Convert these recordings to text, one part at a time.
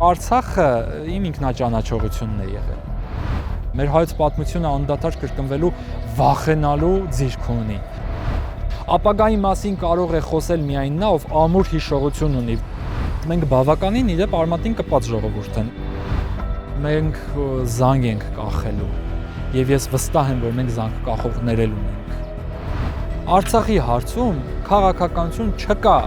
Արցախը իմ ինքնաճանաչողությունն է եղել։ Մեր հայոց պատմությունը անդադար կրկնվելու վախենալու ձիրք ունի։ Ապագայի մասին կարող է խոսել միայն նա, ով ամուր հիշողություն ունի։ Մենք բավականին իրեպ արմատին կպած ժողովուրդ են։ Մենք զանգ ենք կախելու, եւ ես վստահ եմ, որ մենք զանգ կախողներ էլ ունենք։ Արցախի հարցում քաղաքականություն չկա։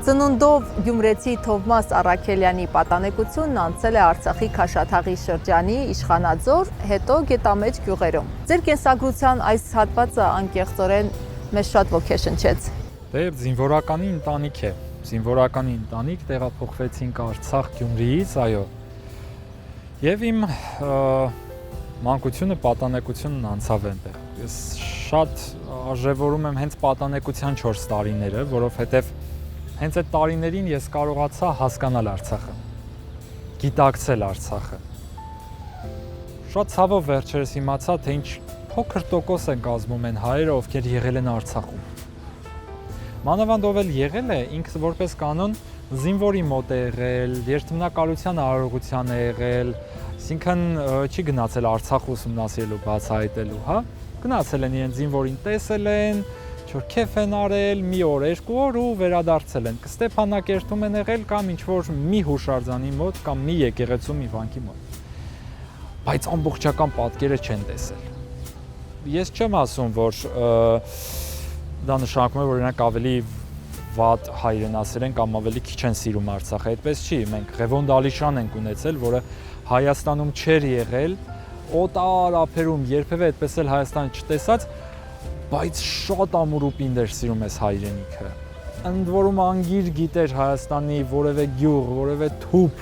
Ծնունդով գյումրեցի Թովմաս Առաքելյանի պատանեկությունն անցել է Արցախի Քաշաթաղի շրջանի Իշխանաձոր, հետո Գետամեջ գյուղերում։ Ձեր կենսագրության այս հատվածը անկեղծորեն մեզ շատ ոգեշնչեց։ Դե զինվորականի ընտանիք է։ Զինվորականի ընտանիք տեղափոխվեցինք Արցախ Գյումրիից, այո։ Եվ իմ մանկությունը, պատանեկությունն անցավ այնտեղ։ Ես շատ արժևորում եմ հենց պատանեկության 4 տարիները, որովհետև հենց այդ տարիներին ես կարողացա հասկանալ Արցախը, գիտակցել Արցախը։ Շատ ցավով վերջերս իմացա, թե ինչ փոքր տոկոս են կազմում են հայերը, ովքեր եղել են Արցախում։ Մանավանդ ով էլ եղել է, ինքը որպես կանոն զինվորի մոտ է եղել, երթմնակալության արարողության է եղել, այսինքն չի գնացել Արցախ ուսումնասիրելու, բացահայտելու, հա։ Գնացել են իրեն զինվորին տեսել են, որ քեֆ են արել, մի օր, 2 օր ու վերադարձել են։ Կստեփանակերտում են եղել կամ ինչ-որ մի հուշարձանի մոտ կամ մի եկեղեցու մի վանքի մոտ։ Բայց ամբողջական պատկերը չեն տեսել։ Ես չեմ ասում, որ դա նշանակում է, որ նրանք ավելի վատ հայրենասեր են կամ ավելի քիչ են սիրում Արցախը։ Այդպես չի, մենք Ղևոն Դալիշան ենք ունեցել, որը Հայաստանում չէր եղել, օտար ափերում երբևէ այդպես էլ Հայաստանը չտեսած, բայց շատ ամուր ու պինդ էր սիրում ես հայրենիքը։ Ընդ որում անգիր գիտեր Հայաստանի որևէ գյուղ, որևէ թուփ,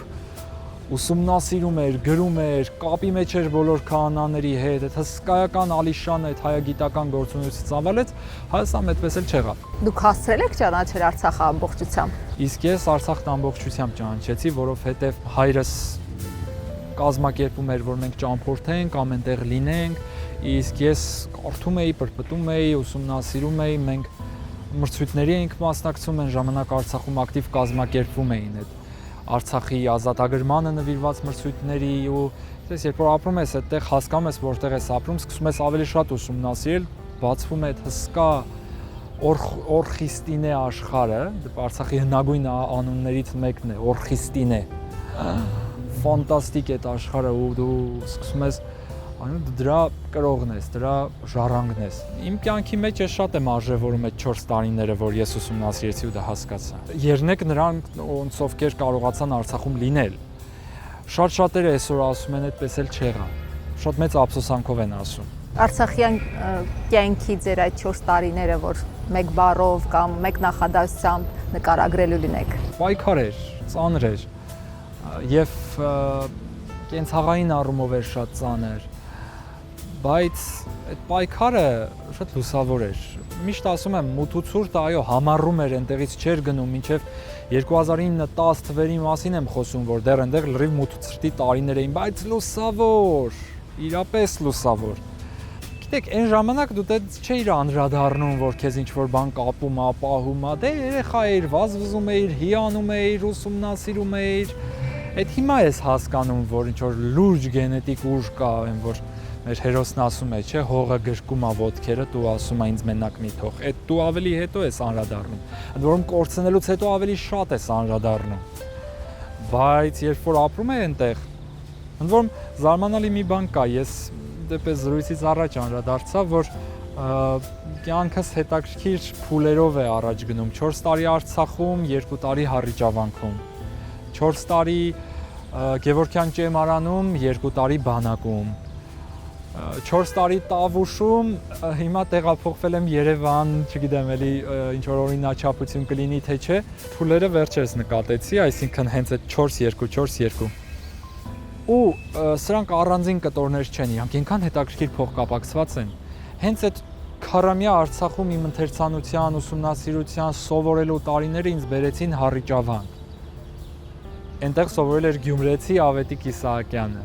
ուսումնասիրում էր, գրում էր, կապի մեջ էր բոլոր քահանաների հետ, այդ հսկայական Ալիշանը այդ հայագիտական գործունեությունից ծավալեց, Հայաստանը այդպես էլ չեղավ։ Դուք հասցրել եք ճանաչել Արցախը ամբողջությամբ։ Իսկ ես Արցախն ամբողջությամբ ճանաչեցի, որովհետև հայրս կազմակերպում էր, որ մենք ճամփորդենք, ամենտեղ լինենք, իսկ ես կարդում էի, պրպտում էի, ուսումնասիրում էի, մենք մրցույթների էինք մասնակցում, այն ժամանակ Արցախում ակտիվ կազմակերպվում էին այդ Արցախի ազատագրմանը նվիրված մրցույթների ու ես երբ որ ապրում ես այդտեղ հասկանում ես որտեղ ես ապրում, սկսում ես ավելի շատ ուսումնասիրել, բացվում է այդ հսկա Օրխիստինե աշխարհը, Արցախի հնագույն անուններից մեկն է, Օրխիստինե։ Ֆանտաստիկ այդ աշխարհը ու դու սկսում ես դրա կրողն ես, դրա ժառանգն ես։ Իմ կյանքի մեջ ես շատ եմ արժևորում այդ 4 տարիները, որ ես ուսումնասիրեցի ու դա հասկացա։ Երնեք նրանք, ոնց ովքեր կարողացան Արցախում լինել։ Շատ-շատերը այսօր ասում են այդպես էլ չեղավ։ Շատ մեծ ափսոսանքով են ասում։ Արցախյան կյանքի ձեր այդ 4 տարիները, որ մեկ բառով կամ մեկ նախադասությամբ նկարագրելու լինեք։ Պայքար էր, ծանր էր եւ կենցաղային առումով էր շատ ծանր, բայց այդ պայքարը շատ լուսավոր էր։ Միշտ ասում եմ, մութ ու ցուրտ, այո, համառում էր, այնտեղից չէր գնում, մինչև 2009-10 թվերի մասին եմ խոսում, որ դեռ այնտեղ լրիվ մութ ու ցրտի տարիներ էին, բայց լուսավոր, իրապես լուսավոր։ Գիտեք, այն ժամանակ դու դե չէիր անդրադառնում, որ քեզ ինչ-որ բան կապում է, պահում է, դե երեխա էիր, վազվզում էիր, հիանում էիր, ուսումնասիրում էիր։ Այդ հիմա ես հասկանում, որ ինչ-որ լուրջ գենետիկ ուժ կա, այն որ մեր հերոսն ասում է, չէ, հողը գրկում է ոտքերը, դու ասում է ինձ մենակ մի թող։ Այդ դու ավելի հետո ես անդրադառնում։ Ընդ որում կորցնելուց հետո ավելի շատ ես անդրադառնում։ Բայց երբ որ ապրում ես այնտեղ, ընդ որում զարմանալի մի բան կա, ես դեպի զրույցից առաջ անդրադարձա, որ կյանքս հետաքրքիր փուլերով է առաջ գնում։ 4 տարի Արցախում, 2 տարի Հառիճավանքում։ 4 տարի Գևորգյան ճեմարանում, 2 տարի բանակում։ 4 տարի Տավուշում, հիմա տեղափոխվել եմ Երևան, չգիտեմ, էլի ինչ որ օրինաչափություն կլինի թե չէ, փուլերը վերջերս նկատեցի, այսինքն հենց այդ 4-2-4-2։ Ու սրանք առանձին կտորներ չեն, իրանք այնքան հետաքրքիր փոխկապակցված են։ Հենց այդ քարամյա Արցախում իմ ընթերցանության, ուսումնասիրության, սովորելու տարիները ինձ բերեցին Հառիճավան։ Այնտեղ սովորել էր գյումրեցի Ավետիք Իսահակյանը։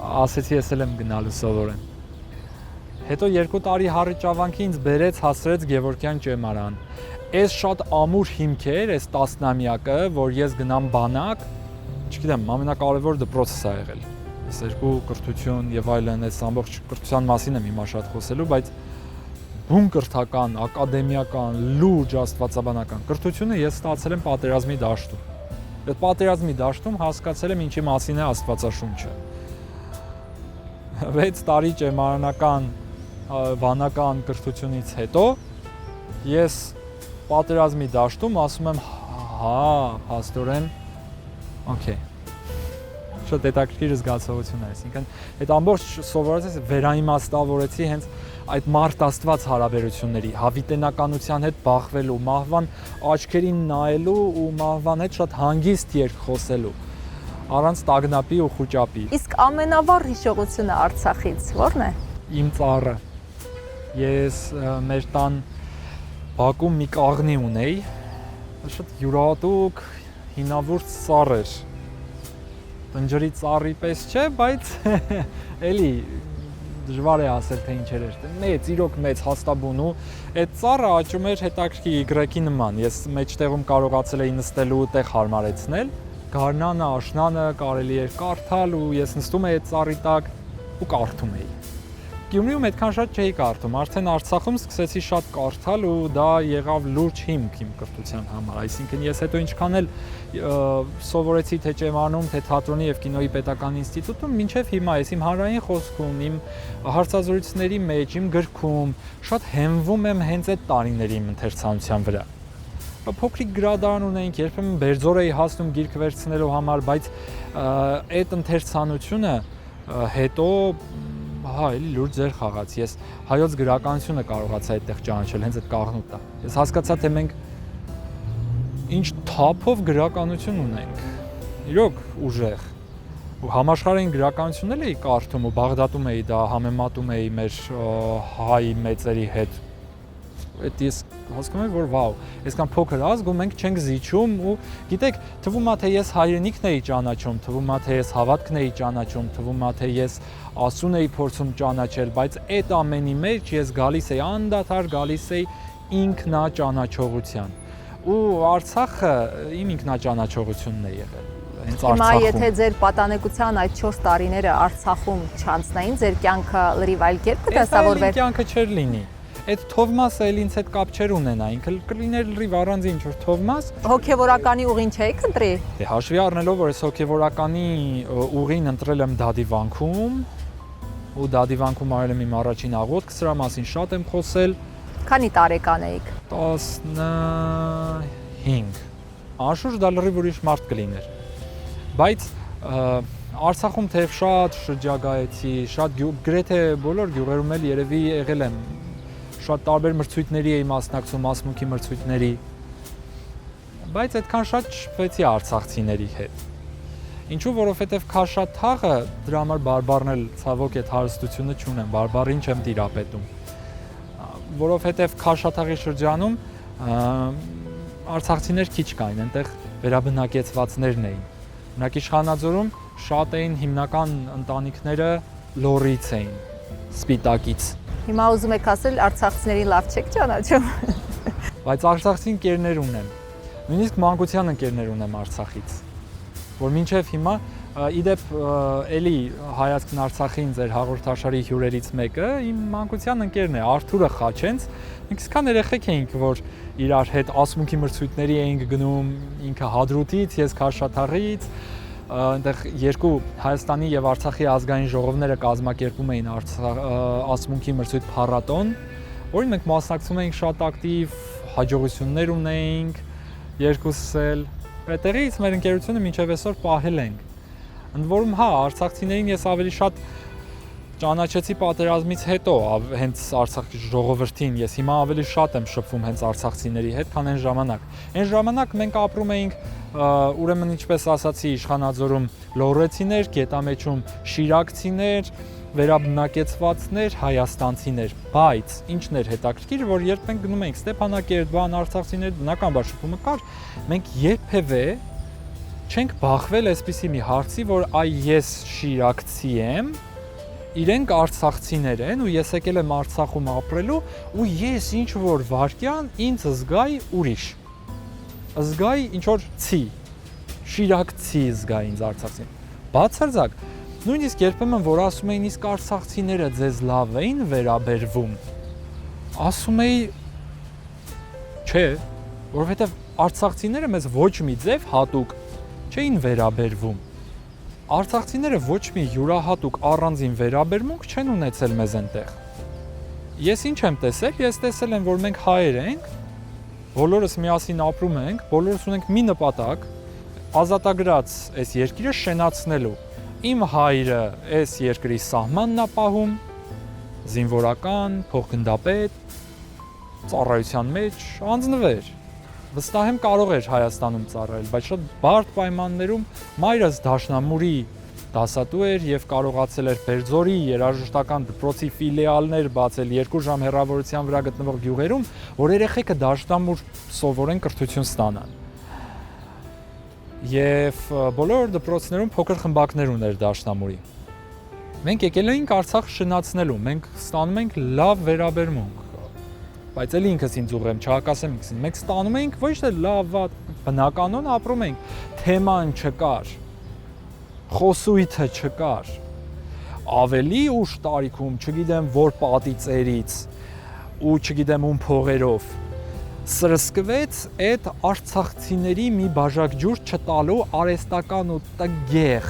Ասեցի ես էլ եմ գնալու սովորեմ։ Հետո 2 տարի Հառիճավանքի ինձ բերեց հասրեց Գևորգյան ճեմարան։ Այս շատ ամուր հիմք էր, այս տասնամյակը, որ ես գնամ բանակ, չգիտեմ, ամենակարևոր դպրոցս ա եղել։ Այս երկու կրթություն եւ այլն, այս ամբողջ կրթության մասին եմ հիմա շատ խոսելու, բայց բուն կրթական, ակադեմիական, լուրջ աստվածաբանական կրթությունը ես ստացել եմ պատերազմի դաշտում։ Այդ պատերազմի դաշտում հասկացել եմ ինչի մասին է Աստվածաշունչը։ 6 տարի ճեմարանական վանական կրթությունից հետո ես պատերազմի դաշտում ասում եմ հա, հաստորեն, օքեյ, շատ հետաքրքիր զգացողություն է, այսինքն այդ ամբողջ սովորածս վերաիմաստավորեցի հենց այդ մարդ Աստված հարաբերությունների, հավիտենականության հետ բախվելու, մահվան աչքերին նայելու ու մահվան հետ շատ հանգիստ երկ խոսելու, առանց տագնապի ու խուճապի։ Իսկ ամենավառ հիշողությունը Արցախից ո՞րն է։ Իմ ծառը։ Ես մեր տան բակում մի կաղնի ունեի, շատ յուրահատուկ հինավուրց ծառ էր։ Տնջրի ծառի պես չէ, բայց էլի դժվար է ասել թե ինչեր էր։ Մեծ, իրոք մեծ հաստաբուն ու այդ ծառը աճում էր հետաքրքիր Y-ի նման։ Ես մեջտեղում կարողացել էի նստելու տեղ հարմարեցնել։ Գարնանը, աշնանը կարելի էր կարդալ ու ես նստում էի այդ ծառի տակ ու կարդում էի։ Գյումրիում այդքան շատ չէի կարդում, արդեն Արցախում սկսեցի շատ կարդալ ու դա եղավ լուրջ հիմք իմ կրթության համար, այսինքն ես հետո ինչքան էլ սովորեցի թե ճեմարանում, թե թատրոնի եւ կինոյի պետական ինստիտուտում, մինչեւ հիմա ես իմ հանրային խոսքում, իմ հարցազրույցների մեջ, իմ գրքում շատ հենվում եմ հենց այդ տարիների իմ ընթերցանության վրա։ Փոքրիկ գրադարան ունեինք, երբեմն Բերձոր էի հասնում գիրք վերցնելու համար, բայց այդ ընթերցանությունը հետո հա, էլի լուրջ ձեր խաղաց։ Ես հայոց գրականությունը կարողացա այդտեղ ճանաչել, հենց այդ կաղնուտը։ Ես հասկացա, թե մենք ինչ թափով գրականություն ունենք։ Իրոք ուժեղ։ Ու համաշխարհային գրականությունն էլ էի կարդում ու Բաղդադում էի դա համեմատում էի մեր հայ մեծերի հետ։ Այդ ես հասկանում եմ, որ վաու, այսքան փոքր ազգ ու մենք չենք զիջում ու գիտեք, թվում է թե ես հայրենիքն էի ճանաչում, թվում է թե ես հավատքն էի ճանաչում, թվում է թե ես Աստծուն էի փորձում ճանաչել, բայց այդ ամենի մեջ ես գալիս էի անդադար գալիս էի ինքնաճանաչողության։ Ու Արցախը իմ ինքնաճանաչողությունն է եղել։ Հենց Արցախում։ Հիմա եթե ձեր պատանեկության այդ 4 տարիները Արցախում չանցնային, ձեր կյանքը լրիվ այլ կերպ կտեսավորվեր։ Կյանքը չէր լինի։ Այդ Թովմասը էլ ինձ հետ կապ չէր ունենա, ինքը կլիներ լրիվ առանձին ինչ-որ Թովմաս։ Հոգևորականի ուղին չէիք ընտրի։ Դե հաշվի առնելով, որ ես հոգևորականի ուղին ընտրել եմ Դադիվանքում, ու Դադիվանքում արել եմ իմ առաջին աղոթքը, սրա մասին շատ եմ խոսել։ Քանի տարեկան էիք։ 15։ Անշուշտ դա լրիվ ուրիշ մարդ կլիներ։ Բայց Արցախում թեև շատ շրջագայեցի, շատ գրեթե բոլոր գյուղերում էլ երևի եղել եմ, շատ տարբեր մրցույթների էի մասնակցում, ասմունքի մրցույթների, բայց այդքան շատ չփվեցի արցախցիների հետ։ Ինչու, որովհետև Քաշաթաղը, դրա համար բարբառն էլ ցավոք այդ հարստությունը չունեմ, բարբառին չեմ տիրապետում, որովհետև Քաշաթաղի շրջանում արցախցիներ քիչ կային, այնտեղ վերաբնակեցվածներն էին։ Օրինակ Իշխանաձորում շատ էին հիմնական ընտանիքները լոռից էին, Սպիտակից։ Հիմա ուզում եք ասել արցախցիներին լավ չեք ճանաչում։ Բայց արցախցի ընկերներ ունեմ։ Նույնիսկ մանկության ընկերներ ունեմ Արցախից, որ մինչև հիմա իդեպ էլի հայացքն Արցախին ձեր հաղորդաշարի հյուրերից մեկը իմ մանկության ընկերն է, Արթուրը Խաչենց։ Մենք սկան երեխեք էինք, որ իրար հետ ասմունքի մրցույթների էինք գնում, ինքը Հադրութից, ես Քաշաթաղից, այնտեղ երկու Հայաստանի եւ Արցախի ազգային ժողովները կազմակերպում էին ասմունքի մրցույթ փառատոն, որին մենք մասնակցում էինք շատ ակտիվ, հաջողություններ ունեինք, երկուսս էլ։ Այդտեղից մեր ընկերությունը մինչև այսօր պահել ենք։ Ընդ որում, հա, արցախցիներին ես ավելի շատ ճանաչեցի պատերազմից հետո հենց Արցախի ժողովրդին, ես հիմա ավելի շատ եմ շփվում հենց արցախցիների հետ, քան այն ժամանակ։ Այն ժամանակ մենք ապրում էինք, ուրեմն ինչպես ասացի, Իշխանաձորում լոռեցիներ, Գետամեջում շիրակցիներ, վերաբնակեցվածներ, հայաստանցիներ, բայց ինչն էր հետաքրքիր, որ երբ մենք գնում էինք Ստեփանակերտ, բան արցախցիներ, բնական բա շփումը կար, մենք երբևէ չենք բախվել այսպիսի մի հարցի, որ այ ես շիրակցի եմ, իրենք արցախցիներ են ու ես եկել եմ Արցախում ապրելու ու ես ինչ որ վարքյան ինձ զգայի ուրիշ։ Զգայի ինչ որ ցի, շիրակցի զգայի ինձ արցախցին։ Բացարձակ, նույնիսկ երբեմն որ ասում էին իսկ արցախցիները ձեզ լավ էին վերաբերվում, ասում էի չէ, որովհետև արցախցիները մեզ ոչ մի ձև հատուկ չէին վերաբերվում։ Արցախցիները ոչ մի յուրահատուկ առանձին վերաբերմունք չեն ունեցել մեզ այնտեղ։ Ես ինչ եմ տեսել, ես տեսել եմ, որ մենք հայեր ենք, բոլորս միասին ապրում ենք, բոլորս ունենք մի նպատակ՝ ազատագրած այս երկիրը շենացնելու։ Իմ հայրը այս երկրի սահմանն է պահում, զինվորական, փոխգնդապետ, ծառայության մեջ անձնվեր։ Վստահ եմ կարող էր Հայաստանում ծառայել, բայց շատ բարդ պայմաններում մայրս դաշնամուրի դասատու էր եւ կարողացել էր Բերձորի երաժշտական դպրոցի ֆիլիալներ բացել 2 ժամ հեռավորության վրա գտնվող գյուղերում, որ երեխեքը դաշնամուր սովորեն կրթություն ստանան։ Եվ բոլոր դպրոցներում փոքր խմբակներ ուներ դաշնամուրի։ Մենք եկել էինք Արցախ շնացնելու, մենք ստանում ենք լավ վերաբերմունք։ Բայց էլի ինքս ինձ ուղղեմ, չհակասեմ ինքսին։ Մենք ստանում էինք ոչ թե լավ, բնականon ապրում էինք, թեման չկար, խոսույթը չկար։ Ավելի ուշ տարիքում, չգիտեմ որ պատի ծերից ու չգիտեմ ում փողերով սրսկվեց այդ արցախցիների մի բաժակ ջուր չտալու արեստական ու տգեղ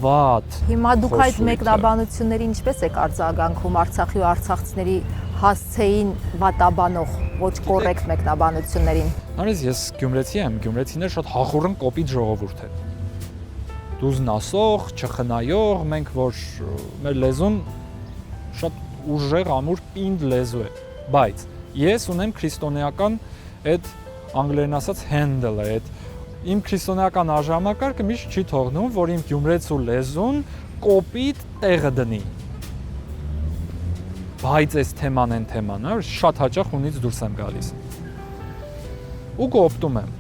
վատ։ Հիմա դուք այդ մեկնաբանությունների ինչպես եք արձագանքում Արցախի ու արցախցիների հասցեին վատաբանող ոչ կոռեկտ մեկնաբանություններին։ Նորից ես գյումրեցի եմ, գյումրեցիները շատ հախուռն կոպիտ ժողովուրդ են։ Դուզն ասող, չխնայող, մենք որ մեր լեզուն շատ ուժեղ, ամուր, պինդ լեզու է, բայց ես ունեմ քրիստոնեական այդ անգլերեն ասած handle-ը, այդ իմ քրիստոնեական արժանապատվը միշտ չի թողնում, որ իմ գյումրեցու լեզուն կոպիտ տեղը դնի։ Բայց այս թեման են թեման, շատ հաճախ ունից դուրս եմ գալիս։ Ու կոպտում եմ։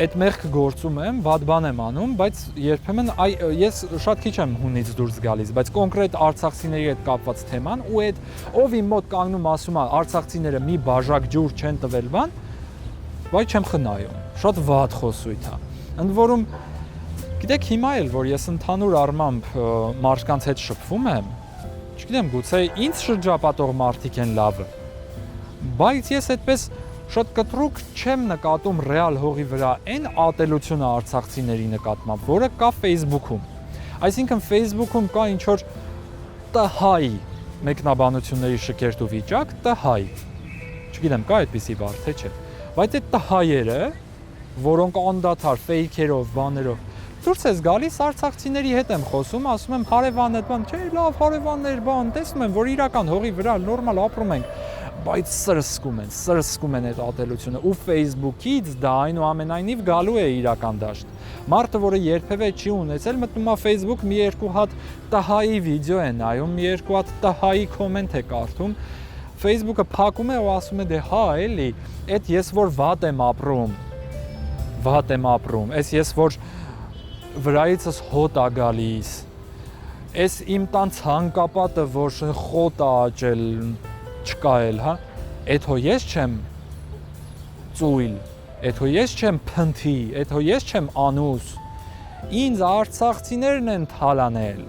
Այդ մեղքը գործում եմ, վատ բան եմ անում, բայց երբեմն ես շատ քիչ եմ հունից դուրս գալիս, բայց կոնկրետ արցախցիների հետ կապված թեման ու այդ ով իմ մոտ կանգնում ասում է արցախցիները մի բաժակ ջուր չեն տվել բան, բայց չեմ խնայում։ Շատ վատ խոսույթ է։ Ընդ որում, գիտեք հիմա էլ որ ես ընդհանուր առմամբ մարդկանց հետ շփվում եմ, չգիտեմ, գուցե ինձ շրջապատող մարդիկ են լավը, բայց ես այդպես շատ կտրուկ չեմ նկատում ռեալ հողի վրա այն ատելությունը արցախցիների նկատմամբ, որը կա Facebook-ում։ Այսինքն Facebook-ում կա ինչ որ տհայ մեկնաբանությունների շքերթ ու վիճակ, տհայ։ Չգիտեմ, կա այդպիսի բառ, թե չէ։ Բայց այդ տհայերը, որոնք անդադար ֆեյքերով, բաներով դուրս ես գալիս արցախցիների հետ եմ խոսում, ասում եմ հարևան այդ բան, չէ, լավ հարևաններ, բան, տեսնում եմ, որ իրական հողի վրա նորմալ ապրում ենք, բայց սրսկում են այդ ատելությունը ու Facebook-ից դա այնուամենայնիվ գալու է իրական դաշտ։ Մարդը, որը երբևէ չի ունեցել, մտնում է Facebook, մի երկու հատ տհայի վիդեո է նայում, մի երկու հատ տհայի կոմենտ է կարդում, Facebook-ը փակում է ու ասում է դե հա էլի, այդ ես որ վատ եմ ապրում, այս ես որ վրայիցս հոտ է գալիս, այս իմ տան ցանկապատը որ խոտ է աճել, չկա էլ, հա, այդ հո ես չեմ ծույլ, այդ հո ես չեմ փնթի, այդ հո ես չեմ անուս, ինձ արցախցիներն են թալանել։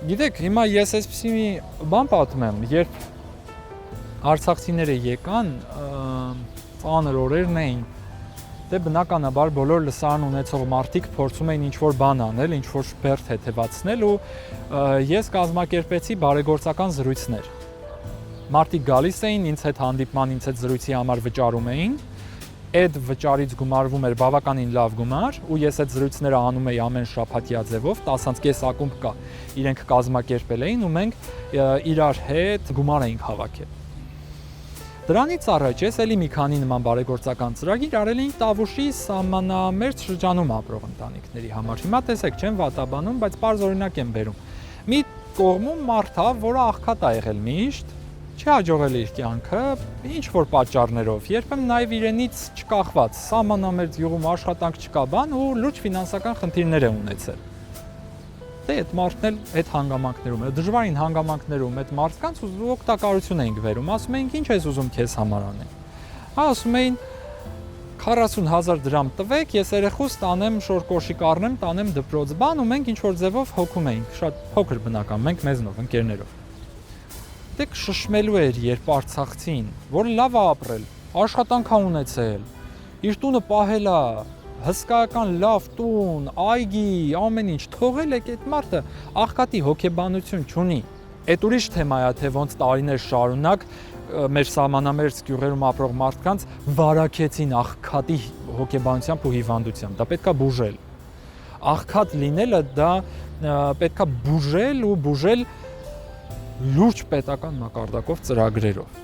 Գիտեք, հիմա ես այսպիսի մի բան պատմեմ, երբ արցախցիները եկան, ծանր օրերն էին, դե բնականաբար բոլոր լսարան ունեցող մարդիկ փորձում էին ինչ-որ բան անել, ինչ-որ բերդ հետևացնել ու ես կազմակերպեցի բարեգործական զրույցներ։ Մարդիկ գալիս էին, ինձ հետ հանդիպման, ինձ հետ զրույցի համար վճարում էին այդ վճարից գումարվում էր բավականին լավ գումար ու ես այդ զրույցները անում էի ամեն շաբաթյա ձևով 10-ից ակումբ կա իրենք կազմակերպել էին ու մենք իրար հետ գումար էինք հավաքել դրանից առաջ ես էլի մի քանի նման բարեգործական ծրագիր արել էինք Տավուշի սահմանամերձ շրջանում ապրող ընտանիքների համար հիմա տեսեք չեմ վատաբանում բայց պարզ օրինակ եմ բերում մի կողմում մարդ է որը աղքատ է եղել միշտ չի հաջողել իր կյանքը, ինչ որ պատճառներով, երբեմն նաև իրենից չկախված, սահմանամերձ յուղում աշխատանք չկա բան ու լուրջ ֆինանսական խնդիրներ է ունեցել։ Դե այդ մարդն էլ այդ հանգամանքներում է, դժվարին հանգամանքներում այդ մարդկանց օգտակարություն էինք վերում, ասում էինք ինչ ես ուզում քեզ համար անել։ Ասում էին 40,000 դրամ տվեք, ես երեխուս տանեմ շոր կոշիկ առնեմ, տանեմ դպրոց բան ու մենք ինչ որ ձևով հոգում էինք, շատ փոքր բնական, մենք մեզնով, ընկերներով։ Դեք շշմելու էր երբ արցախցին, որը լավ է ապրել, աշխատանք է ունեցել, իր տունը պահել է, հսկայական լավ տուն, այգի, ամեն ինչ, թողել եք այդ մարդը աղքատի հոգեբանություն չունի։ Այդ ուրիշ թեմա է, թե ոնց տարիներ շարունակ մեր սահմանամերձ գյուղերում ապրող մարդկանց վարակեցին աղքատի հոգեբանությամբ ու հիվանդությամբ, դա պետքա բուժել։ Աղքատ լինելը դա պետքա բուժել ու բուժել լուրջ պետական մակարդակով ծրագրերով,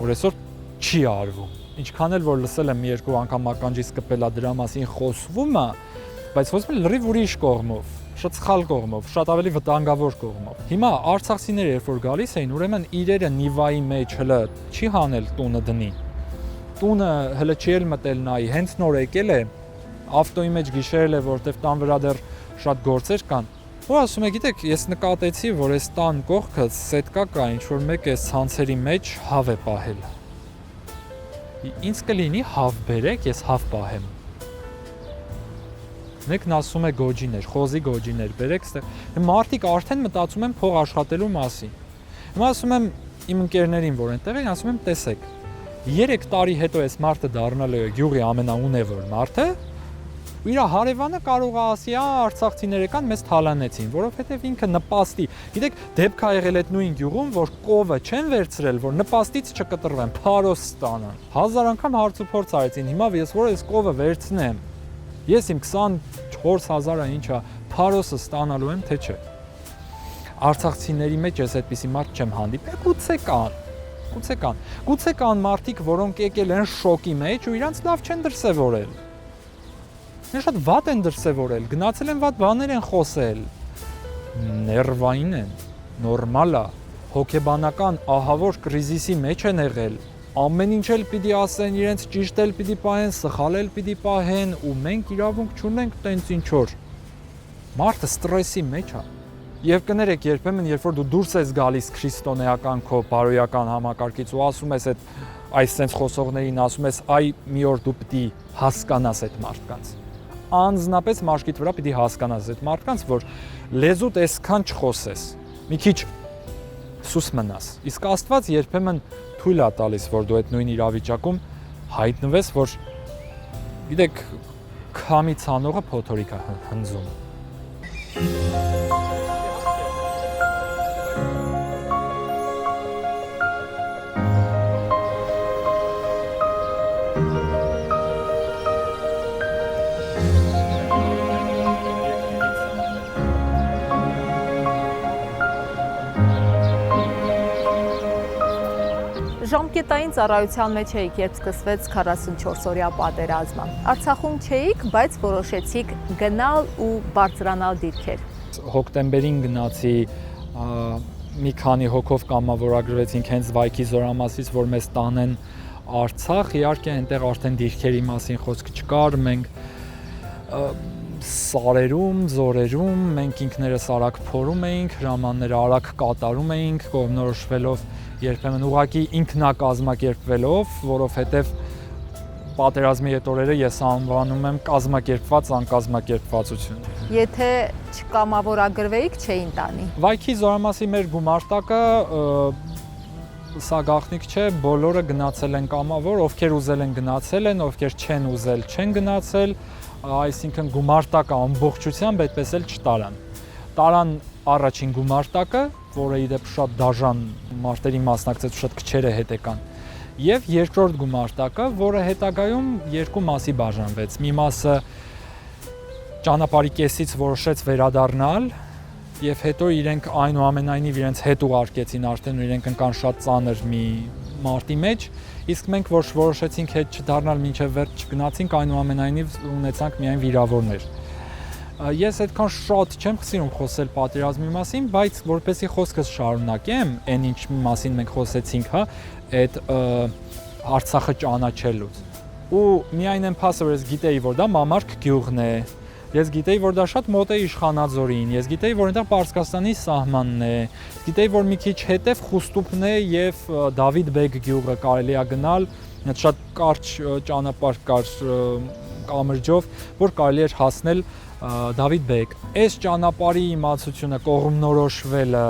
որ այսօր չի արվում։ Ինչքան էլ որ լսել եմ մի երկու անգամ ականջիս կպելա դրա մասին խոսվում է, բայց խոսվում է լրիվ ուրիշ կողմով, շատ սխալ կողմով, շատ ավելի վտանգավոր կողմով։ Հիմա արցախցիները երբ որ գալիս էին, ուրեմն իրերը նիվայի մեջ հələ չի հանել տունը դնի։ Տունը հələ չի էլ մտել նայի, հենց նոր եկել է, ավտոյի մեջ գիշերել է, որտեվ տան վրա դեռ շատ գործեր կան։ Ու ասում է, գիտեք, ես նկատեցի, որ այս տան կողքը սետկա կա, ինչ որ մեկ է ցանցերի մեջ հավ է պահել։ Ինձ կլինի հավ բերեք, ես հավ պահեմ։ Մեկն ասում է գոջիներ, խոզի գոջիներ բերեք, մարդիկ արդեն մտածում են փող աշխատելու մասին։ Հիմա ասում եմ իմ ընկերներին, որ այնտեղ են, ասում եմ, տեսեք, 3 տարի հետո այս մարդը դառնալ է գյուղի ամենաունևոր մարդը, ու իր հարևանը կարող է ասի, արցախցիները կան, մեզ թալանեցին, որովհետև ինքը նպաստի։ Գիտեք, դեպք է եղել այդ նույն գյուղում, որ կովը չեն վերցրել, որ նպաստից չկտրվեն, փարոս ստանան։ 1000 անգամ հարց ու փորձ արեցին, հիմա ես որ այս կովը վերցնեմ, ես իմ 24,000-ը ինչա, փարոսը ստանալու եմ, թե չէ։ Արցախցիների մեջ ես այդպիսի մարդ չեմ հանդիպել, գուցե կան մարդիկ, որոնք եկել են շոկի մեջ ու իրանց լավ չեն դրսևորել։ Շատ վատ են դրսևորել, գնացել են վատ բաներ են խոսել, ներվային են, նորմալ է, հոգեբանական ահավոր կրիզիսի մեջ են եղել, ամեն ինչ էլ պիտի ասեն, իրենց ճիշտ էլ պիտի պահեն, սխալ էլ պիտի պահեն ու մենք իրավունք չունենք տենց ինչ-որ։ Մարդը ստրեսի մեջ է։ Եվ կներեք, երբեմն երբ որ դու դուրս ես գալիս քրիստոնեական քո բարոյական համակարգից ու ասում ես այս sense խոսողներին, ասում ես, այ մի օր դու պիտի հասկանաս այդ մարդկանց։ Անձնապես մաշկիդ վրա պիտի հասկանաս այդ մարդկանց, որ լեզուդ այսքան չխոսես, մի քիչ սուս մնաս։ Իսկ Աստված երբեմն թույլ է տալիս, որ դու այդ նույն իրավիճակում հայտնվես, որ գիտեք, քամի ցանողը փոթորիկ է հնձում։ Ժամկետային ծառայության մեջ էիք, երբ սկսվեց 44-օրյա պատերազմը։ Արցախում չէիք, բայց որոշեցիք գնալ ու բարձրանալ դիրքեր։ Հոկտեմբերին գնացի, մի քանի հոգով կամավորագրվեցինք հենց Վայքի զորամասից, որ մեզ տանեն Արցախ, իհարկե այնտեղ արդեն դիրքերի մասին խոսք չկար, մենք սարերում, ձորերում, մենք ինքներս արագ փորում էինք, հրամանները արագ կատարում էինք, կողմնորոշվելով երբեմն ուղղակի ինքնակազմակերպվելով, որովհետև պատերազմի հետ օրերը ես անվանում եմ կազմակերպված անկազմակերպվածություն։ Եթե չկամավորագրվեիք, չէին տանի։ Վայքի զորամասի մեր գումարտակը սա գաղտնիք չէ, բոլորը գնացել են կամավոր, ովքեր ուզել են գնացել են, ովքեր չեն ուզել չեն գնացել, այսինքն գումարտակը ամբողջությամբ այդպես էլ չտարան։ Տարան առաջին գումարտակը, որը իդեպ շատ դաժան մարտերի մասնակցեց, շատ քչերը հետ եկան։ Եվ երկրորդ գումարտակը, որը հետագայում երկու մասի բաժանվեց։ Մի մասը ճանապարհի կեսից որոշեց վերադառնալ եւ հետո իրենք այնուամենայնիվ իրենց հետ ուղարկեցին արդեն ու իրենք ընկան շատ ծանր մի մարտի մեջ, իսկ մենք որ որոշեցինք հետ չդառնալ մինչև վերջ չգնացինք, այնուամենայնիվ ունեցանք միայն վիրավորներ։ Ես այդքան շատ չեմ սիրում խոսել պատերազմի մասին, բայց որպեսզի խոսքս շարունակեմ, այն ինչ մասին մենք խոսեցինք, հա, այդ Արցախը ճանաչելուց։ Ու միայն այն փաստը, որ ես գիտեի, որ դա Մամարք գյուղն է, ես գիտեի, որ դա շատ մոտ է Իշխանաձորին, ես գիտեի, որ այնտեղ Պարսկաստանի սահմանն է, գիտեի, որ մի քիչ հետև Խուստուփն է եւ Դավիթ Բեգ գյուղը կարելի է գնալ, շատ կարճ ճանապարհ կար կամրջով, որ կարելի էր հասնել Դավիթ Բեգ։ Այս ճանապարհի իմացությունը կողմնորոշվելը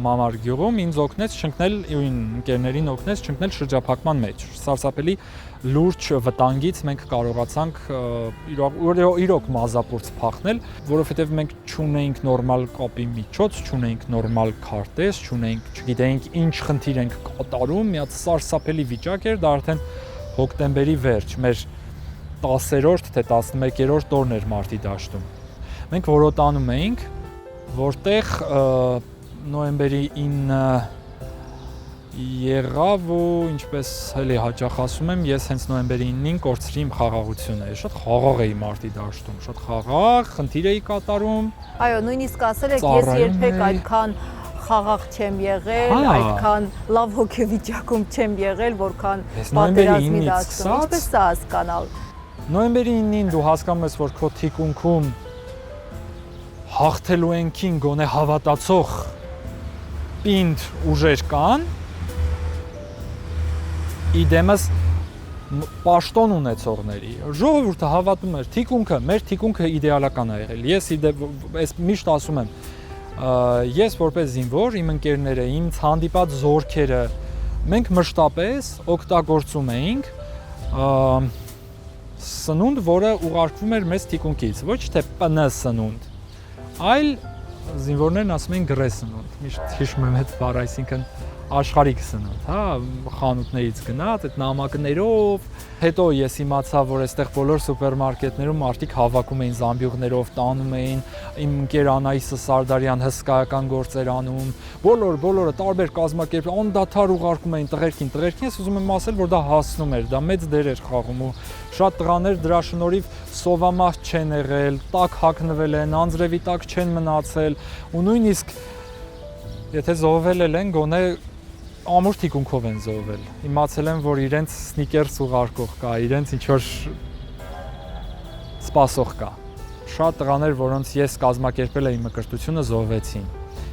Մամար գյուղում ինձ օգնեց չընկնել, իմ ընկերներին օգնեց չընկնել շրջափակման մեջ։ Սարսափելի լուրջ վտանգից մենք կարողացանք իրոք մազապուրց փախնել, որովհետև մենք չունեինք նորմալ կապի միջոց, չունեինք նորմալ քարտեզ, չգիտեինք ինչ խնդիր ենք կատարում, մի հատ սարսափելի վիճակ էր, դա արդեն հոկտեմբերի վերջ, մեր 10-րդ թե 11-րդ օրն էր մարտի դաշտում։ Մենք որոտանում էինք, որտեղ նոյեմբերի 9-ը եղավ ու ինչպես հելի հաճախ ասում եմ, ես հենց նոյեմբերի 9-ին կորցրի իմ խաղաղությունը։ Ես շատ խաղաղ էի մարտի դաշտում, շատ խաղաղ, խնդիր էի կատարում։ Այո, նույնիսկ ասել եք, ես երբեք այդքան խաղաղ չեմ եղել, այդքան լավ հոգեվիճակում չեմ եղել, որքան պատերազմի դաշտում։ Ինչպես է հասկանալ։ Նոյեմբերի 9-ին դու հասկանում ես, որ քո թիկունքում հաղթելու ենքին գոնե հավատացող պինդ ուժեր կան, իդեմս պաշտոն ունեցողների։ Ժողովուրդը հավատում էր, մեր թիկունքը իդեալական է եղել։ Ես այս միշտ ասում եմ, ես որպես զինվոր, իմ ընկերները, իմ հանդիպած զորքերը, մենք մշտապես օգտագործում էինք սնունդ, որը ուղարկվում էր մեզ թիկունքից, ոչ թե ՊՆ սնունդ, այլ զինվորներն ասում են գրե սնունդ, միշտ հիշում եմ այդ բառը, այսինքն աշխարհիկ սնունդ, հա, խանութներից գնաց, այդ նամակներով, հետո ես իմացա, որ այստեղ բոլոր սուպերմարկետներում մարդիկ հավաքում էին զամբյուղներով, տանում էին, իմ ընկեր Անահիսը Սարդարյան հսկայական գործեր անում, բոլորը տարբեր կազմակերպ, անդադար ուղարկում էին տղերքին, ես ուզում եմ ասել, որ դա հասնում էր, դա մեծ դեր էր խաղում ու շատ տղաներ դրա շնորհիվ սովամահ չեն եղել, տակ հագնվել են, անձրևի տակ չեն մնացել ու նույնիսկ եթե զոհվել են, գոնե ամուր թիկունքով են զոհվել։ Իմացել եմ, որ իրենց սնիկերս ուղարկող կա, իրենց ինչ-որ սպասող կա։ Շատ տղաներ, որոնց ես կազմակերպել էի մկրտությունը, զոհվեցին։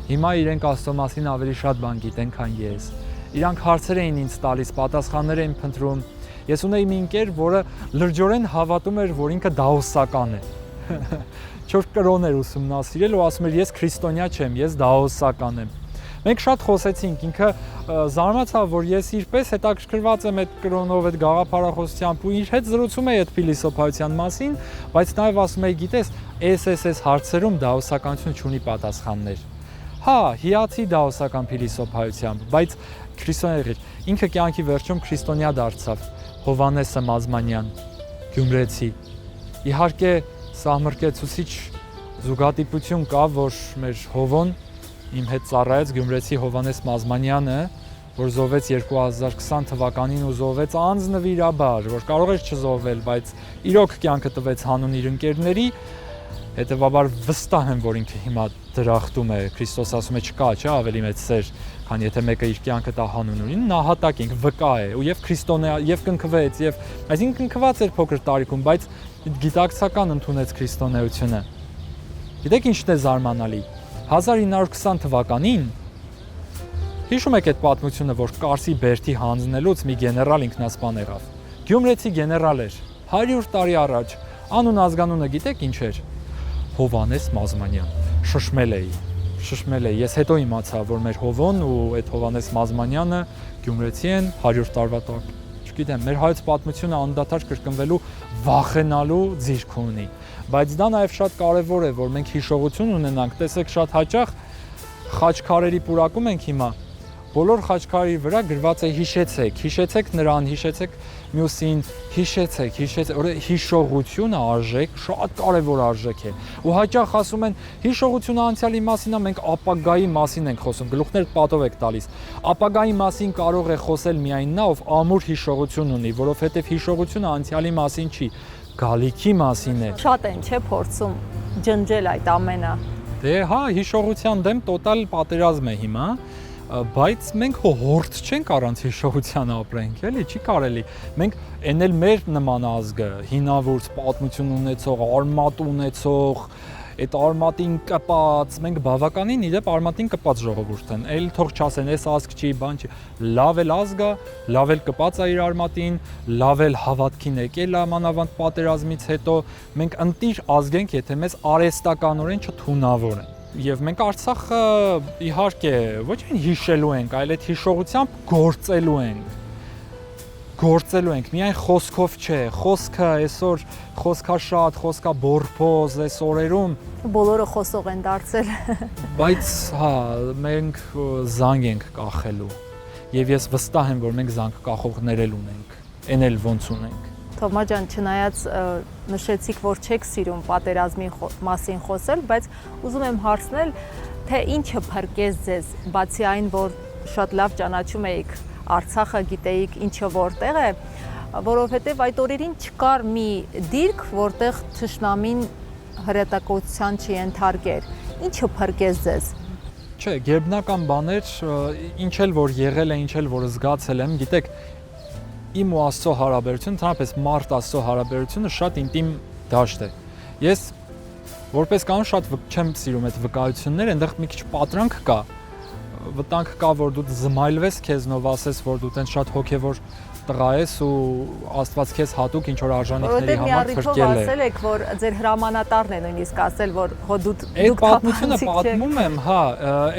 Հիմա իրենք Աստծո մասին ավելի շատ բան գիտեն, քան ես։ Իրանք հարցեր էին ինձ տալիս, պատասխաններ էին փնտրում։ Ես ունեի մի ընկեր, որը լրջորեն հավատում էր, որ ինքը դաոսական է։ 4 կրոներ ուսումնասիրել ու ասում էր, ես քրիստոնյա չեմ, ես դաոսական եմ։ Մենք շատ խոսեցինք, ինքը զարմացավ, որ ես իրպես հետաքրքրված եմ այդ կրոնով, այդ գաղափարախոսությամբ ու իր հետ զրուցում էի այդ փիլիսոփայության մասին, բայց նաև ասում էի, գիտես, այս հարցերում դաոսականությունը չունի պատասխաններ։ Հա, հիացի դաոսական փիլիսոփայությամբ, բայց քրիստոնյա ինքը կյանքի վերջում քրիստոնյա դարձավ, Հովհաննեսը Մազմանյան, գյումրեցի։ Իհարկե, սահմռկեցուցիչ զուգադիպություն կա, որ մեր Հովոն իմ հետ ծառայեց գյումրեցի Հովհաննես Մազմանյանը, որ զոհվեց 2020 թվականին ու զոհվեց անձնվիրաբար, որ կարող էր չզոհվել, բայց իրոք կյանքը տվեց հանուն իր ընկերների, հետևաբար վստահ եմ, որ ինքը հիմա դրախտում է, Քրիստոս ասում է չկա, չէ, ավելի մեծ սեր, քան եթե մեկը իր կյանքը տա հանուն ունի, նահատակ ենք, վկա է, ու եւ քրիստոնյա, եւ կնքվեց, եւ այսինքն կնքված էր փոքր տարիքում, բայց գիտակցական ընդունեց քրիստոնեությունը։ Գիտեք ինչն է զարմանալի։ 1920 թվականին հիշում եք այդ պատմությունը, որ Կարսի Բերդի հանձնելուց մի գեներալ ինքնասպան եղավ։ Գյումրեցի գեներալ էր, 100 տարի առաջ, անուն ազգանունը գիտեք ինչ էր։ Հովհաննես Մազմանյան։ Շշմել էի։ Ես հետո իմացա, որ մեր Հովոն ու այդ Հովհաննես Մազմանյանը գյումրեցի են 100 տարվա տակ։ Չգիտեմ, մեր հայոց պատմությունը անդադար կրկնվելու վախենալու ձիրք ունի։ Բայց դա նաև շատ կարևոր է, որ մենք հիշողություն ունենանք, տեսեք շատ հաճախ խաչքարերի պուրակում ենք հիմա, բոլոր խաչքարերի վրա գրված է հիշեցեք նրան, հիշեցեք մյուսին, հիշեցեք, հիշողությունը արժեք, շատ կարևոր արժեք է։ Ու հաճախ ասում են, հիշողությունը անցյալի մասին է, մենք ապագայի մասին ենք խոսում, գլուխներ պատով եք տալիս։ Ապագայի մասին կարող է խոսել միայն նա, ով ամուր հիշողություն ունի, որովհետև հիշողությունը անցյալի մասին չի, գալիքի մասին է։ Շատ են, չէ՞, փորձում ջնջել այդ ամենը։ Դե հա, հիշողության դեմ տոտալ պատերազմ է հիմա, բայց մենք հորթ չենք առանց հիշողության ապրենք, էլի, չի կարելի։ Մենք այն էլ մեր նման ազգը, հինավուրց պատմություն ունեցող, արմատ ունեցող, այդ արմատին կպած, մենք բավականին իդեպ արմատին կպած ժողովուրդ են։ Էլ թող չասեն, այս ազգ չի, բան չի։ Լավ էլ ազգա, լավ էլ կպած է իր արմատին, լավ էլ հավատքին եկել է մանավանդ պատերազմից հետո։ Մենք ընտիր ազգ ենք, եթե մեզ արհեստականորեն չթունավորեն։ Եվ մենք Արցախը իհարկե ոչ միայն հիշելու ենք, այլ այդ հիշողությամբ գործելու ենք, միայն խոսքով չէ, խոսքը այսօր խոսքաշատ, խոսքա բորփոզ այս օրերում բոլորը խոսող են դարձել։ Բայց հա, մենք զանգ ենք կախելու եւ ես վստահ եմ, որ մենք զանգ կախողներ էլ ունենք, այն էլ ոնց ունենք։ Թովմա ջան, չնայած նշեցիք, որ չեք սիրում պատերազմի մասին խոսել, բայց ուզում եմ հարցնել, թե ինչը փրկեց ձեզ, բացի այն, որ շատ լավ ճանաչում եք Արցախը, գիտեիք ինչը որտեղ է, որովհետև այդ օրերին չկար մի դիրք, որտեղ թշնամին հրետակոծության չենթարկեր։ Ինչը փրկեց ձեզ։ Չէ, գերբնական բաներ, ինչ էլ որ եղել է, ինչ էլ որ զգացել եմ, գիտեք, իմ ու Աստծո հարաբերությունը, ընդհանրապես մարդ Աստծո հարաբերությունը շատ ինտիմ դաշտ է։ Ես որպես կանոն շատ չեմ սիրում այդ վկայությունները, այնտեղ մի քիչ պատրանք կա, վտանգ կա, որ դու զմայլվես քեզնով, ասես, որ դու տենց շատ հոգևոր տղա ես ու Աստված քեզ հատուկ ինչ որ արժանիքների համար փրկել է։ Ասել եք, որ ձեր հրամանատարն է նույնիսկ ասել, որ դուք այդ պատմությունը պատմում եմ, հա,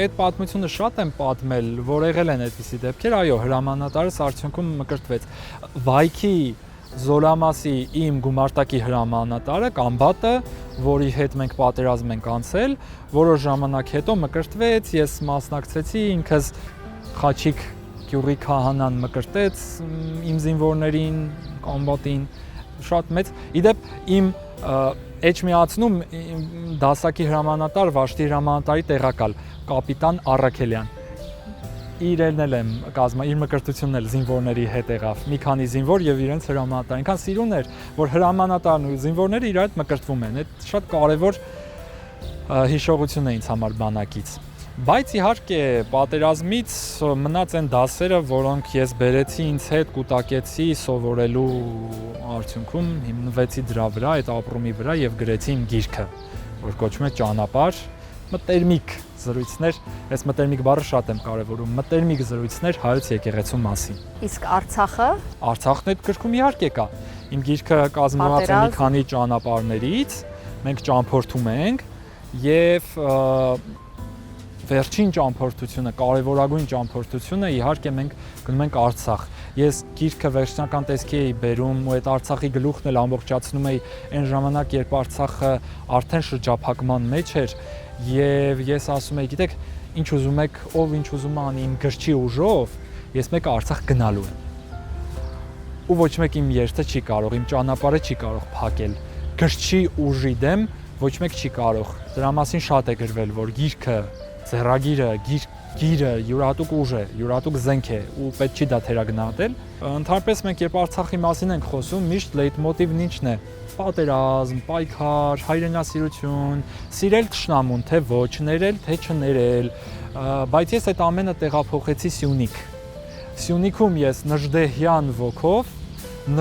այդ պատմությունը շատ եմ պատմել, որ եղել են այդպիսի դեպքեր, այո, հրամանատարս արդյունքում մկրտվեց։ Վայքի Զորամասի իմ գումարտակի հրամանատարը Կամբատը, որի հետ մենք պատերազմ ենք անցել, որոշ ժամանակ հետո մկրտվեց, ես մասնակցեցի, ինքս Խաչիկ գյուղի քահանան մկրտեց իմ զինվորներին, Կամբատին, շատ մեծ։ Իդեպ իմ Էջմիածնում դասակի հրամանատար, Վաշտի հրամանատարի տեղակալ կապիտան Առաքելյան։ Իրեն էլ եմ կազմա, իր մկրտությունն էլ զինվորների հետ եղավ, մի քանի զինվոր եւ իրենց հրամանատար։ Այնքան սիրուն էր, որ հրամանատարն ու զինվորները իրար հետ մկրտվում են։ Այդ շատ կարեւոր հիշողություն է ինձ համար բանակից։ Բայց իհարկե պատերազմից մնաց են դասերը, որոնք ես բերեցի ինձ հետ, կուտակեցի սովորելու արդյունքում, հիմնվեցի դրա վրա, այդ ապրումի վրա եւ գրեցի իմ գիրքը, որ կոչվում է Ճանապարհ, մտերմիկ զրույցներ, այս մտերմիկ բառը շատ եմ կարևորում, մտերմիկ զրույցներ հայոց եկեղեցու մասին։ Իսկ Արցախը։ Արցախն այդ գրքում իհարկե կա։ Իմ գիրքը կազմված է մի քանի ճանապարհներից, մենք ճամփորդում ենք եւ վերջին ճամփորդությունը, կարևորագույն ճամփորդությունը իհարկե մենք գնում ենք Արցախ։ Ես գիրքը վերջնական տեսքի էի բերում ու այդ Արցախի գլուխն էլ ամբողջացնում էի այն ժամանակ, երբ Արցախը արդեն շրջափակման մեջ էր եւ ես ասում եի, գիտեք, ինչ ուզում եք, ով ինչ ուզում անի իմ գրչի ուժով, ես մեկը Արցախ գնալու եմ։ Ու ոչ մեկ իմ երթը չի կարող, իմ ճանապարհը չի կարող փակել։ Գրչի ուժի դեմ ոչ մեկ չի կարող։ Դրա մասին շատ է գրվել, որ գիրքը Ձեռագիրը, գիրը յուրահատուկ ուժ է, յուրահատուկ զենք է ու պետք չի դա թերագնահատել։ Ընդհանրապես մենք երբ Արցախի մասին ենք խոսում, միշտ լեյտմոտիվն ինչն է՝ պատերազմ, պայքար, հայրենասիրություն, սիրել թշնամուն, թե ոչ, ներել, թե չներել, բայց ես այդ ամենը տեղափոխեցի Սյունիք։ Սյունիքում ես նժդեհյան ոգով,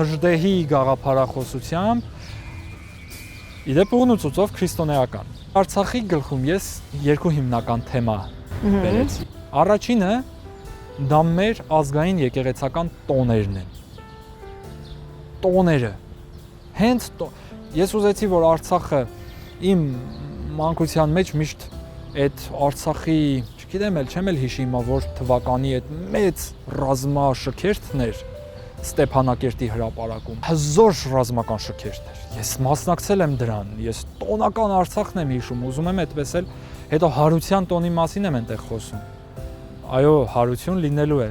նժդեհի գաղափարախոսությամբ, իդեպ ուղնուցուցով քրիստոնեական։ Արցախի գլխում ես երկու հիմնական թեմա բերեցի։ Առաջինը դա մեր ազգային եկեղեցական տոներն են։ Տոները։ Հենց ես ուզեցի, որ Արցախը իմ մանկության մեջ միշտ այդ Արցախի, չգիտեմ էլ, չեմ էլ հիշի հիմա որ թվականի այդ մեծ ռազմաշքերթն էր Ստեփանակերտի հրապարակում, հզոր ռազմական շքերթ էր։ Ես մասնակցել եմ դրան, ես տոնական Արցախն եմ հիշում, ուզում եմ այդպես էլ, հետո հարության տոնի մասին եմ այնտեղ խոսում։ այո, հարություն լինելու է։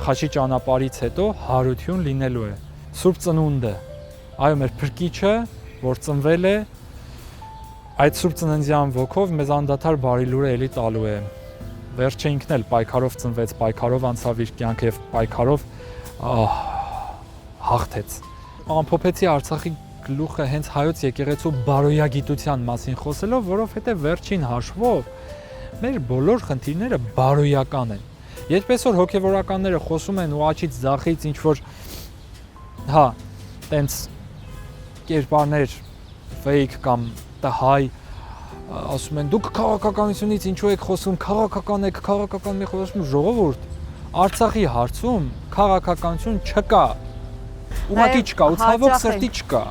Խաչի ճանապարհից հետո հարություն լինելու է։ Սուրբ ծնունդը, այո, մեր փրկիչը, որ ծնվել է, այդ Սուրբ ծննդյան ոգով մեզ անդադար բարի լուրը էլի տալու է։ Վերջը ինքն էլ պայքարով ծնվեց, պայքարով անցավ իր կյանքը եւ պայքարով հաղթեց։ Ամփոփեցի Արցախի գլուխը հենց հայոց եկեղեցու բարոյագիտության մասին խոսելով, որովհետեւ վերջին հաշվով մեր բոլոր խնդիրները բարոյական են։ Երբես որ հոգեվորականները խոսում են ու աչից ձախից ինչ որ տենց կերպարներ fake կամ հայ ասում են դուք քաղաքականությունից ինչու եք խոսում, քաղաքական եք, քաղաքական եք խոսում, ժողովուրդ, Արցախի հարցում քաղաքականություն չկա։ Ուղղակի չկա, ու ցավոք սրտի չկա։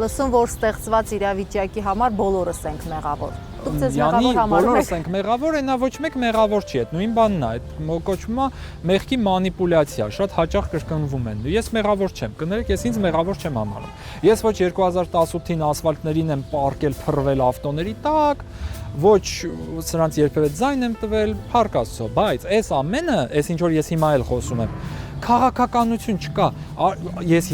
Լսում որ ստեղծված իրավիճակի համար բոլորս ենք մեղավոր։ Դուք ձեզ մեղավոր համարում բոլորս ենք մեղավոր, այնա ոչ մեկ մեղավոր չի, այդ նույն բանն է, այդ կոչվում է մեղքի մանիպուլյացիա, շատ հաճախ կրկնվում են։ Ես մեղավոր չեմ, կներեք, ես ինձ մեղավոր չեմ համարում։ Ես ոչ 2018-ին ասֆալտներին եմ պարկել, փռվել ավտոների տակ, ոչ սրանց երբևէ ձայն եմ տվել, փառք Աստծո, բայց այս ամենը, այս ինչ որ ես հիմա էլ խոսում եմ, քաղաքականություն չկա։ Ես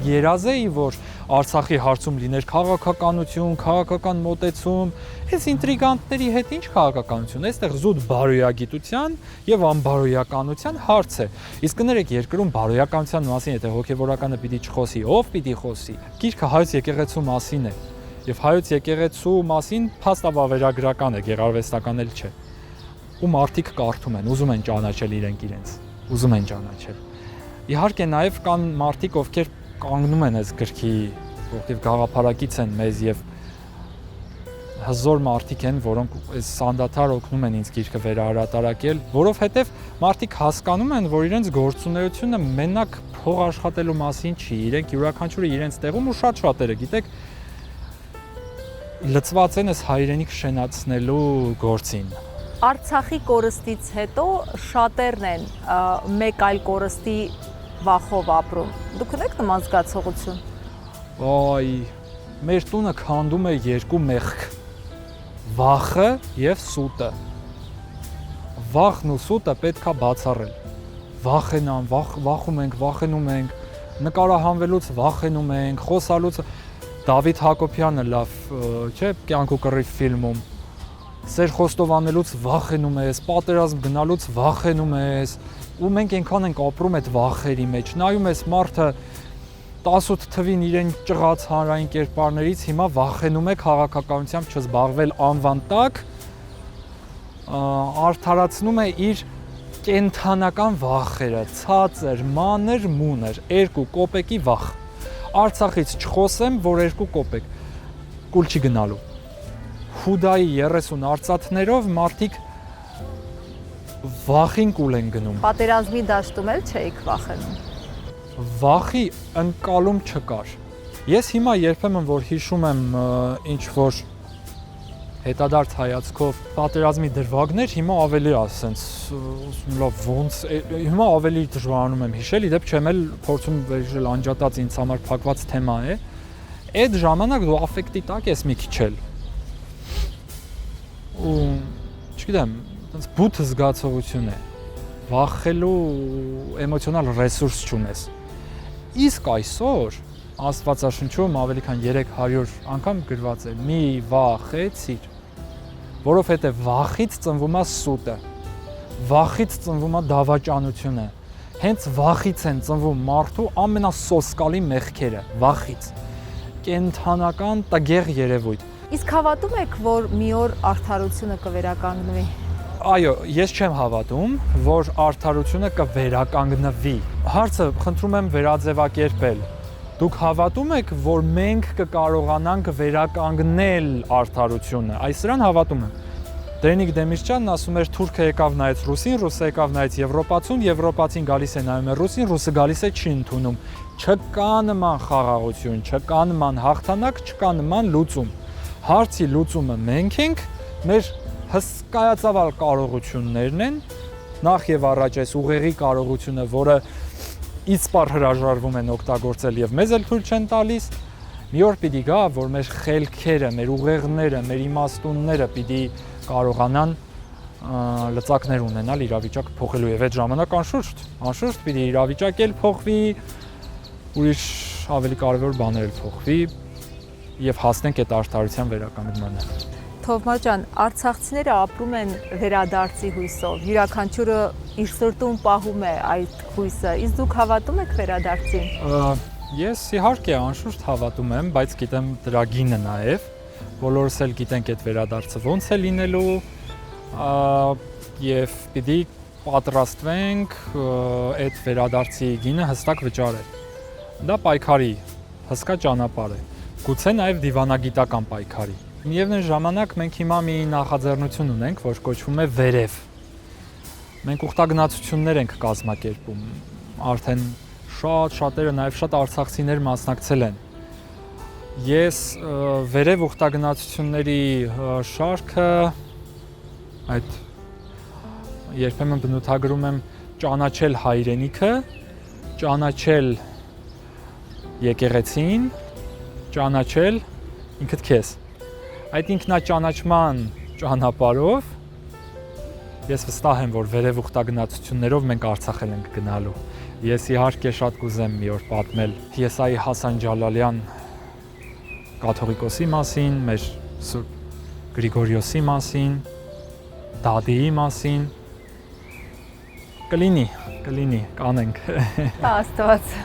երազեի, որ Արցախի հարցում լիներ քաղաքականություն, քաղաքական մոտեցում, այս ինտրիգանտների հետ ինչ քաղաքականություն, այստեղ զուտ բարոյագիտության եւ անբարոյականության հարց է։ Իսկ կներեք երկրում բարոյականության մասին, եթե հոգեվորականը պիտի չխոսի, ով պիտի խոսի։ Գիրքը հայոց եկեղեցու մասին է։ Եվ հայոց եկեղեցու մասին փաստավավերագրական է, գեղարվեստական էլ չէ։ Ու մարդիկ կարդում են, ուզում են ճանաչել իրենց, ուզում են ճանաչել։ Իհարկե նաև կան մարդիկ, ովքեր կանգնում են այս գրքի, ովքեր գաղափարակից են մեզ եւ հզոր մարդիկ են, որոնք այս անդադար օգնում են ինձ գիրքը վերահրատարակել, որովհետեւ մարդիկ հասկանում են, որ իրենց գործունեությունը մենակ փող աշխատելու մասին չի, իրենք յուրաքանչյուրը իրենց տեղում ու շատ-շատերը, գիտեք, լծված են այս հայրենիք շենացնելու գործին։ Արցախի կորստից հետո շատերն են մեկ այլ կորստի վախով ապրում։ Դուք ունեք նման զգացողություն։ Այ, մեր տունը քանդում է երկու մեղք՝ վախը եւ սուտը։ Վախն ու սուտը պետքա բացառել։ Վախենան, վախենում ենք, նկարահանվելուց վախենում ենք, խոսալուց Դավիթ Հակոբյանը լավ, չէ, կյանք ու կռիվ ֆիլմում Սեր խոստովանելուց վախենում ես, պատերազմ գնալուց վախենում ես, ու մենք այնքան ենք ապրում այդ վախերի մեջ։ Նայում ես մարդը 18 թվին իրեն ճղած հանրային կերպարներից հիմա վախենում է քաղաքականությամբ չզբաղվել անվան տակ, արդարացնում է իր կենթանական վախերը, ցածր, մանր, մունր, 2 կոպեկի վախ։ Արցախից չխոսեմ, որ 2 կոպեկ կուլ չի գնալու։ Հուդայի 30 արծաթներով մարդիկ վախին կուլ են գնում։ Պատերազմի դաշտում էլ չէիք վախենում։ Վախի ընկալում չկար։ Ես հիմա երբեմն որ հիշում եմ ինչ որ հետադարձ հայացքով պատերազմի դրվագներ, հիմա ավելի ասենց լավ ոնց հիմա ավելի դժվարանում եմ հիշել, իդեպ չեմ էլ փորձում վերջել անջատած ինձ համար փակված թեմա է։ Այդ ժամանակ դու աֆեկտի տակ ես մի քիչ էլ։ Ու չգիտեմ, այնց բութ զգացողություն է։ Վախելու էմոցիոնալ ռեսուրս չունես։ Իսկ այսօր Աստվածաշնչում ավելի քան 300 անգամ գրված է՝ մի վախեցիր, որովհետև վախից ծնվում է սուտը, վախից ծնվում է դավաճանությունը, հենց վախից են ծնվում մարդու ամենասոսկալի մեղքերը, վախից, կենթանական տգեղ երևույթ։ Իսկ հավատում եք, որ մի օր արդարությունը կվերականգնվի։ Այո, ես չեմ հավատում, որ արդարությունը կվերականգնվի։ Հարցը խնդրում եմ վերաձևակերպել։ Դուք հավատում եք, որ մենք կկարողանանք վերականգնել արդարությունը։ Այս սրան հավատում եմ։ Դենիկ Դեմիրճյանն ասում էր թուրքը եկավ նայեց ռուսին, ռուսը եկավ նայեց եվրոպացուն, եվրոպացին գալիս է նայում է ռուսին, ռուսը գալիս է չի ընդունում։ Չկա նման խաղաղություն, չկա նման հաղթանակ, չկա նման լուծում։ Հարցի լուծումը մենք ենք, մեր հսկայածավալ կարողություններն են, նախ եւ առաջ այս ուղեղի կարողությունը, որը իսպար հրաժարվում են օգտագործել եւ մեզ էլ թույլ չեն տալիս, մի օր պիտի գա, որ մեր խելքերը, մեր ուղեղները, մեր իմաստունները պիտի կարողանան լծակներ ունենալ իրավիճակը փոխելու եւ այդ ժամանակ անշուշտ պիտի իրավիճակը էլ փոխվի, ուրիշ ավելի կարևոր բաներ էլ փոխվի եւ հասնենք այդ արդարության վերականգնմանը։ Թովմա ջան, արցախցիները ապրում են վերադարձի հույսով։ Յուրաքանչյուրը իր սրտում պահում է այդ հույսը։ Իսկ դուք հավատում եք վերադարձին։ Ես իհարկե անշուշտ հավատում եմ, բայց գիտեմ դրա գինը նաև։ Բոլորս էլ գիտենք այդ վերադարձը ոնց է լինելու եւ պիտի պատրաստվենք այդ վերադարձի գինը հստակ վճարել։ Դա պայքարի հսկա ճանապարհ է։ Գուցե նաև դիվանագիտական պայքարի։ Միևնույն ժամանակ մենք հիմա մի նախաձեռնություն ունենք, որ կոչվում է Վերև։ Մենք ուխտագնացություններ ենք կազմակերպում, արդեն շատերը նաև շատ արցախցիներ մասնակցել են։ Ես Վերև ուխտագնացությունների շարքը այդ երբեմն բնութագրում եմ ճանաչել հայրենիքը, ճանաչել եկեղեցին, ճանաչել ինքդ քեզ։ Այդ ինքնաճանաչման ճանապարհով ես վստահ եմ, որ Վերև ուխտագնացություններով մենք Արցախել ենք գնալու։ Ես իհարկե շատ կուզեմ մի օր պատմել Եսայի Հասան Ջալալյան կաթողիկոսի մասին, մեր Սուրբ Գրիգորիոսի մասին, Դադիի մասին։ Կլինի, կանենք։ Աստված։